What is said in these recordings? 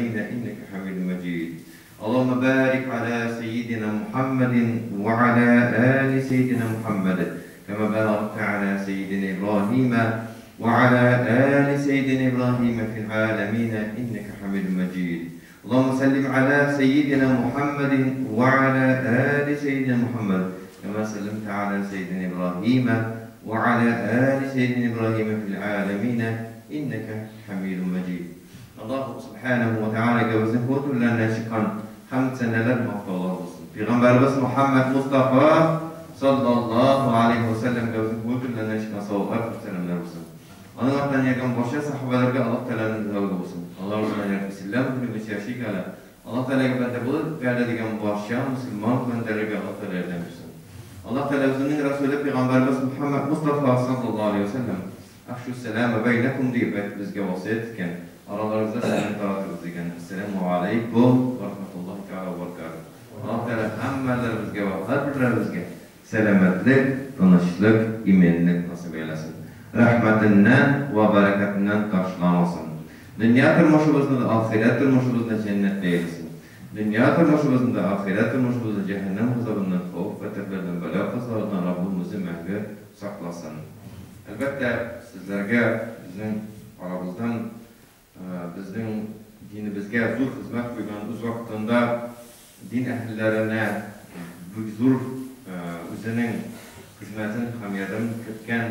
العالمين إنك حميد مجيد. اللهم بارك على سيدنا محمد وعلى آل سيدنا محمد كما باركت على سيدنا إبراهيم وعلى آل سيدنا إبراهيم في العالمين إنك حميد مجيد. اللهم سلم على سيدنا محمد وعلى آل سيدنا محمد كما سلمت على سيدنا إبراهيم وعلى آل سيدنا إبراهيم في العالمين إنك حميد مجيد. Allah subhanahu wa ta'ala gözün hudurlarına çıkan hamd seneler muhtalar olsun. Peygamberimiz Muhammed Mustafa sallallahu aleyhi ve sellem gözün hudurlarına çıkan savuklar selamlar olsun. Onun altından yakın boşa sahabelerine Allah Teala'nın zavlı olsun. Allah Teala'nın yakın İslam günü yaşayık ala. Allah Teala'ya bende bulup verdiğin boşa Müslüman göndererek Allah Teala'ya demişsin. Allah Teala'nın Resulü Peygamberimiz Muhammed Mustafa sallallahu aleyhi ve sellem afşu selamı beynekum deyip bizge vasiyet etken aralarınızda selam dağıtırız degen. Esselamu aleykum ve rahmetullahi teala ve berekatuhu. Allah Teala hammalarımızga ve her birlerimizge selametlik, tanışlık, imanlık nasip eylesin. Rahmetinden ve bereketinden karşılamasın. Dünya turmuşumuzda, ahiret turmuşumuzda cennet eylesin. Dünya turmuşumuzda, ahiret turmuşumuzda cehennem azabından, havf ve teflerden, bela kazarından Rabbimizi mahvi saklasın. Elbette sizlerge bizim aramızdan bizning dinimizga zo'r xizmat qilgan o'z vaqtida din ahllarini zo'r o'zining xizmatini ham yardım etgan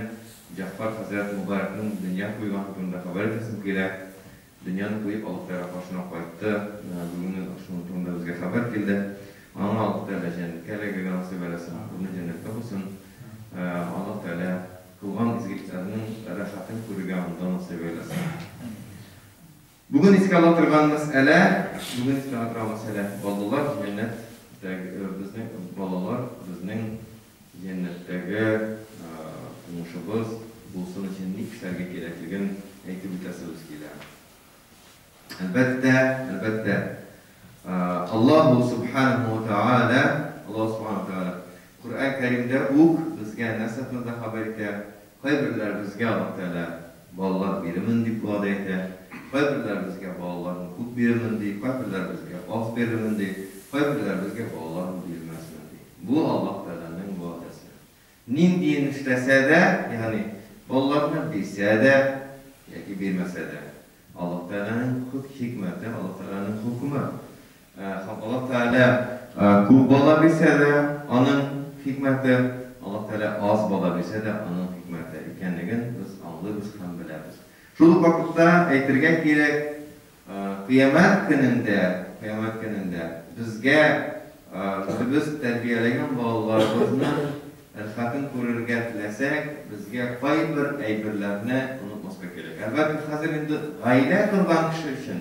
Jaffar Hazrat Mubarakning dunyo qo'ygan haqida xabar bersin kerak. Dunyoni qo'yib Alloh taolo qo'shini qo'ydi. Bugun shu turda bizga xabar keldi. Alloh taolo jannatga kirgan nasib etsin. Uni jannatda bo'lsin. Alloh taolo qilgan izgiliklarning rohatini ko'rgandan nasib etsin. Bugün iskala turgan mesele, balalar bizning cennetteki turmuşumuz bulsun için ne işlerge gerekliğin aytib o'tasimiz keladi. Albatta Allah subhanahu wa ta'ala Kur'an-ı Kerim'de bizga nasibimizda xabar etadi. Qaybirlar bizga Alloh taolo balalar berimin deb va'da etadi. Qaybirlar bizga balalarni ko'p berimin deydi, qaybirlar bizga oz berimin deydi, qaybirlar bizga balalarni bermasmin deydi. Bu Alloh taolaning va'dasi. Nindin ishlasa-da, ya'ni balalarni bersa-da yoki bermasa-da, Alloh taolaning hikmati, Alloh taolaning hukmi. Alloh taolo ko'p bola bersa-da, uning hikmati, Alloh taolo oz bola bersa-da, uning hikmati ekanligini biz anlaymiz ham bilamiz. Şu vakitte aytırga kerak qiyomat kunida bizga biz tarbiyalagan bolalarimizni rohatini ko'rishga tilasak, bizga qay bir ayblarni unutmaslik kerak. Albatta, hozir endi g'ayla turgan kishi uchun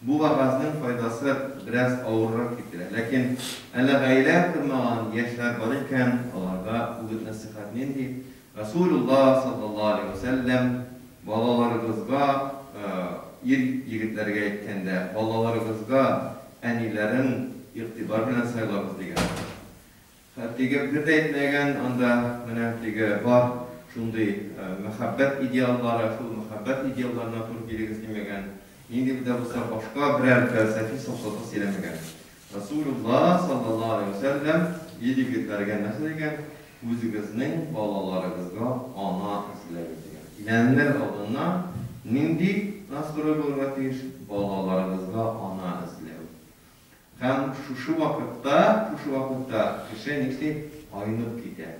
bu va'zning foydasi biraz og'irroq ketadi. Lekin ana g'ayla turmagan yoshlar bor ekan, ularga bu nasihat nindi? Rasululloh sallallohu alayhi vasallam balalarımızga, yigitlerge aytkanda, balalarımızga anilerin irtibar bilen saylarız degan. Hattiga bir de aytmagan, anda mana hattiga bor shunday muhabbat ideallari, shu muhabbat ideallarına to'g'ri kelamiz demagan. Endi bizda bo'lsa boshqa biror falsafiy so'zlar söylemagan. Rasululloh sallallohu alayhi vasallam yigitlarga nima degan? O'zingizning balalaringizga ona izlaysiz. İnanlar olduğuna nindi nasıl oluratiş balalarımızga ana izlev. Hem şu vakitte kişi neyse aynıp gider.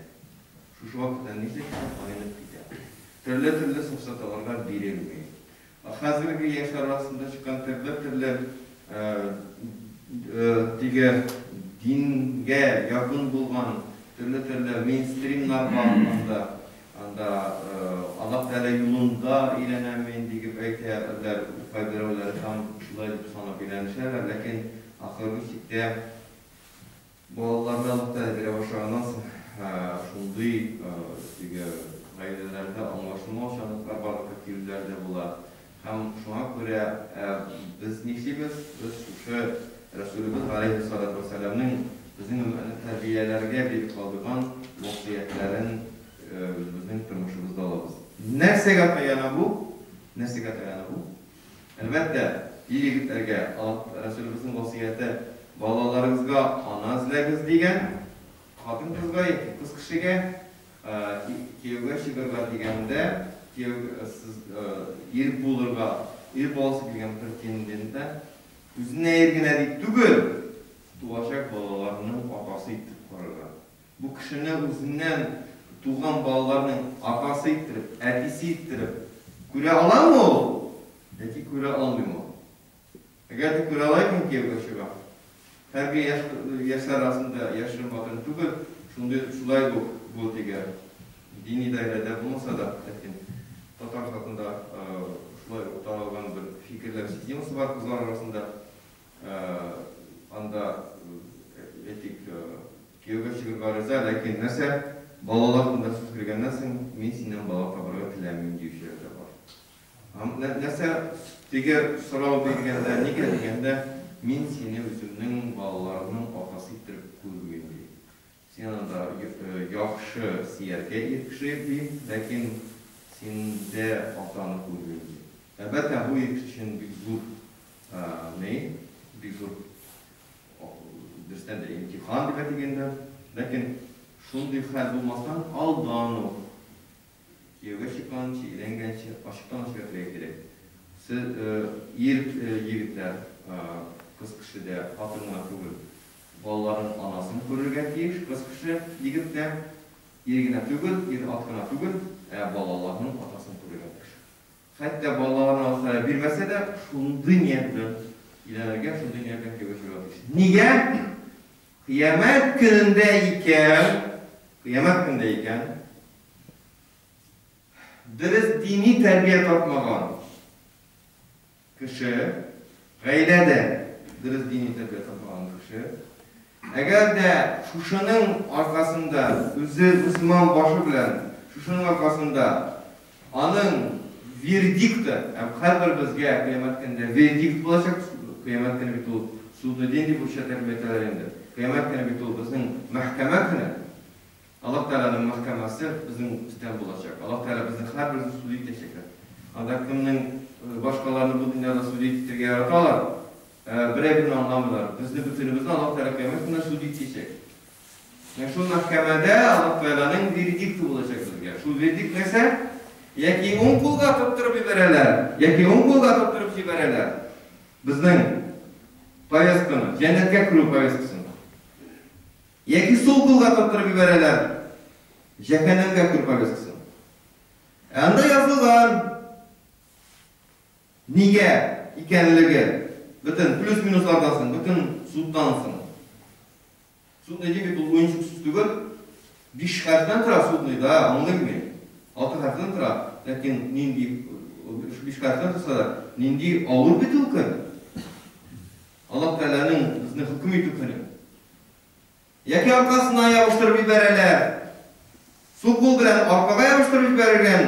Şu vakitte neyse aynıp gider. Türlü sıfsatalarlar verilmiyor. Hazırki yaşlar arasında çıkan türlü dinge yakın bulgan türlü mainstreamlar bağlamında Allah Teala yolunda ilerlemeyin diye ayetler, faydaları tam şulaydı sana bilenişler, lakin ahırı şekilde bu Allah'ın Allah Teala bir başarılan şunday diye gaydelerde anlaşılma şanlıklar barıklı kirlilerde bular. Hem şuna göre biz neyseyiz? Biz şu Resulümüz Aleyhisselatü Vesselam'ın bizim terbiyelerine bir kaldıran vasiyetlerin bizning turmushimizda olamiz. Narsaga tayanib bu? Albatta, Yigitlerge Resulümüzün vasiyeti balalarınızga ana izleriz degen, kadın kızga, kız kişiге kiyevge şigirga degende siz ir bulurga, ir bolası bilgen bir kendinde üzüne ergine deyip tügül tuğaşak balalarının atası ittirip korarga. Bu kişinin üzünden tuğan balalarının atası ittirip, etisi ittirip küre alan mı o? Peki küre almıyor mu? Eğer de küre alayken kiyevge şiga her bir yaşlar arasında yaşın bakın tügül şulay bu diğer dini dairede bulunsa da Tatar hakkında şulay taralgan bir fikirler sistemisi var kızlar arasında anda etik kiyevge şigirga rıza lakin nese balalar bunda söz kirgenden sen men senden bala tabarga tilemeyim diye şeyler de var. Nese diğer soru bilgende nige degende men seni özümnün balalarının atası ittirip koyuyorum diye. Sen anda yaxşı siyerge yetişirdi, lakin sende atanı koyuyorum diye. Elbette bu yetişin bir zor bir zor dersten de imtihan diye degende, lakin şunday hal bulmasdan aldanı kiyevge çıkan çiğlengençi aşıktan aşığa gerek. Siz yigitler kız kişi de hatırına tügül balaların anasını körürge tiyiş, kız kişi yigit de irgine tügül, ir atkına tügül balalarının atasını körürge tiyiş. Hatta balaların anasını bilmese de şunday niyetle ilerlerken şunday niyetle kiyevge çıkan tiyiş. Niye? Kıyamet günündeyken dürüst dini terbiye tapmagan kişi, gaylede dürüst dini terbiye tapmagan kişi, eğer de şuşunun arkasında, özü Müslüman başı bilen, şuşunun arkasında anın verdikti, her bir bizge kıyamet gününde verdikt olacak, kıyamet günü bitul, sudu dendi bu şey terbiyetelerinde. Kıyamet günü bitul bizim mahkeme günü. Allah Teala'nın mahkemesi bizim üstten bulacak. Allah Teala bizim her birimizi suyu teşekkür. Ancak kiminin başkalarını bu dünyada suyu titirge yaratalar. Birebirine anlamıyorlar. Bizim bütünümüzden Allah Teala kıyamet günü suyu teşekkür. Yani şu mahkemede Allah Teala'nın verdikti bulacak bizge. Şu verdik neyse, ya ki 10 kulga tutturup verirler, ya ki 10 kulga tutturup verirler. Bizden payeskını, cennetke kuru payeskısını. Yeki sol kulga tutturup verirler, cehennemge kuru payeskısını. Anda yazılgan, nige, ikenligi, bütün plus minuslardansın, bütün suddansın. Sud ne gibi bu oyuncuk süstügül, 5 harften tıra sudluydu ha, anlayın mı? 6 harften tıra, lakin nindi, 5 harften tırsa da, nindi ağır bir tülkün. Allah Teala'nın bizne hüküm etükünü. Yaki arkasından yapıştırıp verirler. Su kul bilen arkaga yapıştırıp verirgen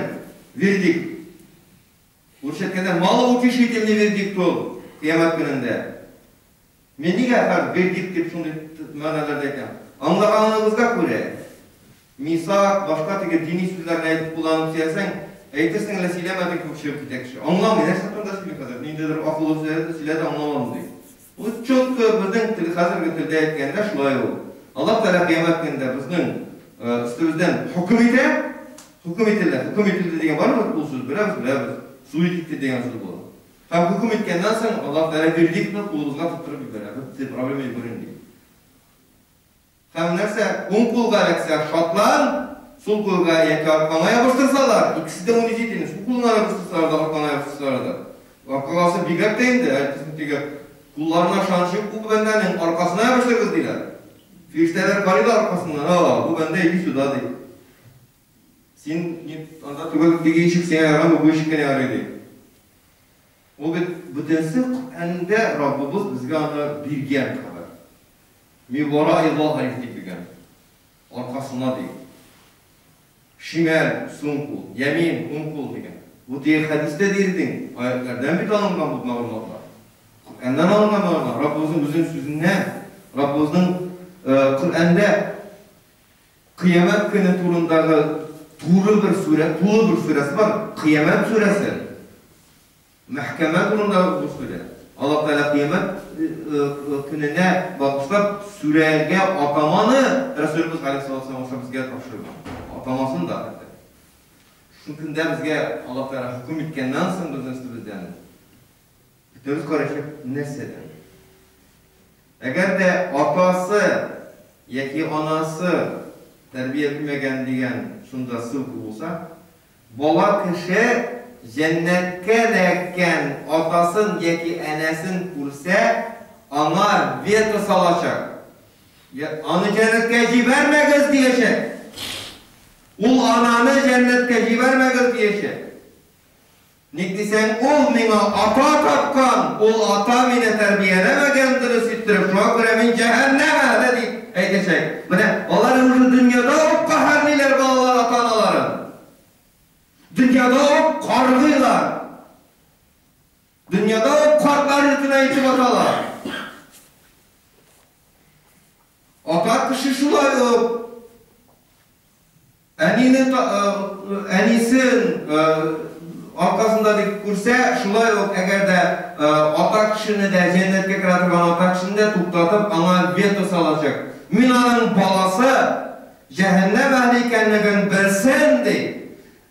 verdik. Bu şekilde malı uçuş etimini verdik tol kıyamet gününde. Men nige verdik deyip şunday manalardayken. Anlağanınızga göre misak başka tege dini sözlerini aytıp kullanıp siyasen aytırsın ile silemedik bu şey kitekşi. Anlamayın. Her satında silip hazır. Nindedir akıllı sözleri silede anlamam diye. Bu çok bizden til hazırgı tilde etkende şulay olur. Allah Teala kıyamet gününde bizden üstümüzden hüküm etildi degen var mı bu söz? Bilemiz. Suyu dikti degen söz bu. Tam hüküm etkenden sonra Allah Teala verdik mi kulunuzga tutturup biber. Bitti problemi görün diye. Tam nerse 10 kulga alaksa şatlan, sol kulga yeki arkana yapıştırsalar, ikisi de 12 ediniz. Bu kuluna yapıştırsalar da arkana yapıştırsalar da. Arkası bigrek deyindi. Kullarına şansı yok, bu bendenin arkasına yapıştırırız diler. Firişteler karıyla arkasından, bu bende iyi su da değil. Sen anda tügül bir işik seni yaramı, bu işik beni yarıyor değil. O bütünsi Kur'an'da Rabbimiz bizge anda bilgen kadar. Mivara Allah hariflik bilgen. Arkasına değil. Şimel, sunkul, yemin, unkul degen. Bu diye hadiste değildin. Ayetlerden bir tanımdan bu mağlumatlar. Kur'an'dan alınan mağlumatlar. Rabbimizin bizim sözünden, Rabbimizin Kur'an'da kıyamet günü turundaki tuğlu bir suresi var. Kıyamet suresi. Mahkeme turundaki bu sure. Allah Teala kıyamet gününe bakışlap sürelge atamanı Resulümüz Aleyhisselatü Vesselam bizge topşurgan. Atamasını da hatta. Şu günde bizge Allah Teala hüküm etkenden soň bizden üstübizden. Bütünüz karışıp neseden? Eğer de atası yeki anası terbiye etmegen diyen şunda sılkı olsa, bola kişi cennetke lekken atasın yeki enesin kurse ana veto salacak. Anı cennetke cibermegiz diyecek. Ul ananı cennetke cibermegiz diyecek. Nikdisen ul mina ata tapkan, ul ata mine terbiyelemegendiri sittirip şuna göre min cehenneme dedi. Eytecek. Onların dünyada o kaharniler balalar ata-analarım. Dünyada o kargıylar. Dünyada o kartlar yurtuna itibatlar. Ata kişi şulay o. Enisin arkasında dik kursa şulay o. Eğer de ata kişini de cennetke kiratırgan ata kişini de tuktatıp ana veto salacak. Minanın balası cehennem ehli ikenligin bilsendi.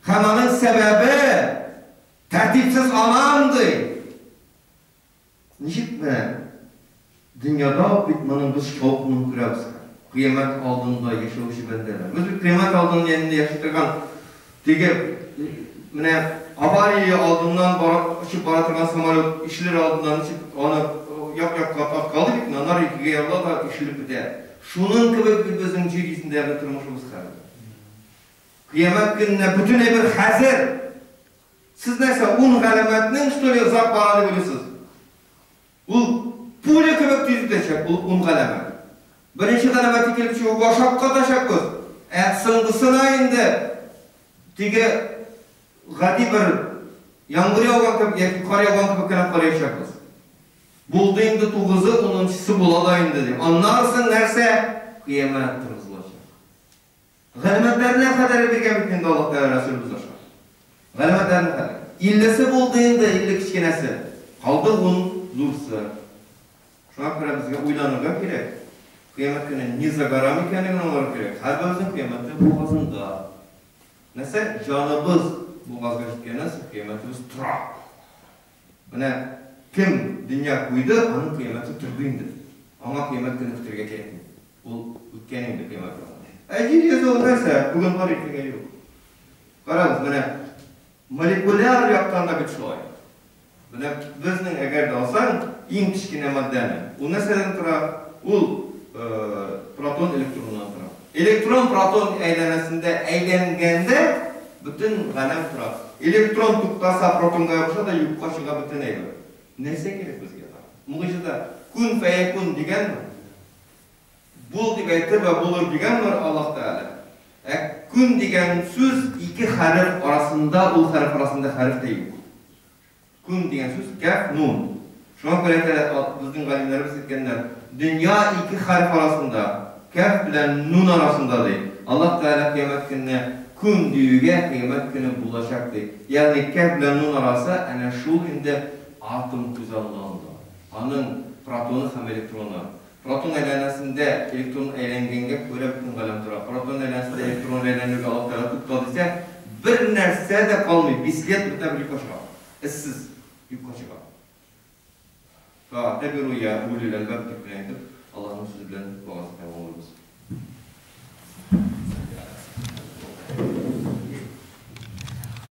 Kananın sebebi tertipsiz anamdı. Nişik mi? Dünyada bitmanın biz şovkunun kürabız. Kıyamet aldığında yaşayışı bendeler. Biz bir kıyamet aldığının yerinde yaşayırken avariyi aldığından uçup baratırgan samolyot işleri aldığından onu yap kaldı bitme. Onlar ikiye yavla da işilip biter. Şunun gibi bir bizim cirisinde yaptırmışımız kaldı. Kıyamet gününe bütün bir hazır. Siz neyse un galametinin üstüne uzak bağlı bilirsiniz. Bu pulya köpek tüzüdecek bu un galamet. Birinci galameti kelip çıkıyor, başakka taşakız. Sındısına indi. Tige gadi bir yangırıya olan köpek, yukarıya olan köpekine karayışakız. Bulduğunda tuğuzu onuncusu buladayın dedim. Anlarsın nerse kıyamet tırızlaşır. Galimetler ne kadar bir gemikinde Allah Teala Resulümüz aşar. Galimetler ne kadar? İllisi bulduğunda illi kiçkinesi. Kaldı un zursı. Şuna göre bizge uylanırga gerek. Kıyamet günü nize garam ikenligini olarak gerek. Her birimizin kıyameti boğazında. Nese canımız boğazga gitkenesi kıyametimiz turak. Kim dünya kuydu, onun kıyameti türgündür. Ama kıyamet günü kütürge gerekmiyor. Bu ülkeninde kıyamet var. Ecil olursa bugün var etkiye yok. Kararız, moleküler yaptan da bir şey. Bizning eğer de olsan, en kichkine maddani. O nesadan tura, proton elektrondan tura. Elektron proton aylanasında aylanganda bütün galam tura. Elektron tuktasa protonga yapsa da yukka çıga bütün aylan. Neyse gerek bizge? Muğizada kun feyekun digen mi? Bul dip aytır ve bulur digen var Allah Teala. Kun digen söz iki harf arasında, o harf arasında harf de yok. Kun digen söz kaf nun. Şuna göre bizden galimlerimiz etkenler. Dünya iki harf arasında, kaf bilen nun arasında değil. Allah Teala kıyamet gününe kun düğüge kıyamet günü bulaşak değil. Yani kaf bilen nun arası, yani şu inde atom tuzallandı. Onun protonu hem elektronu. Proton aylanasında elektron aylanganga göre bütün galam tura. Proton aylanasında elektron aylanırga Allah Teala tutqadıysa bir narsa da kalmıyor. Bisiklet bitta bir yuk koşuğa. Issız yuk koşuğa. Fa tabiru ya ulul albab deb aytib Allohning so'zi bilan boğazga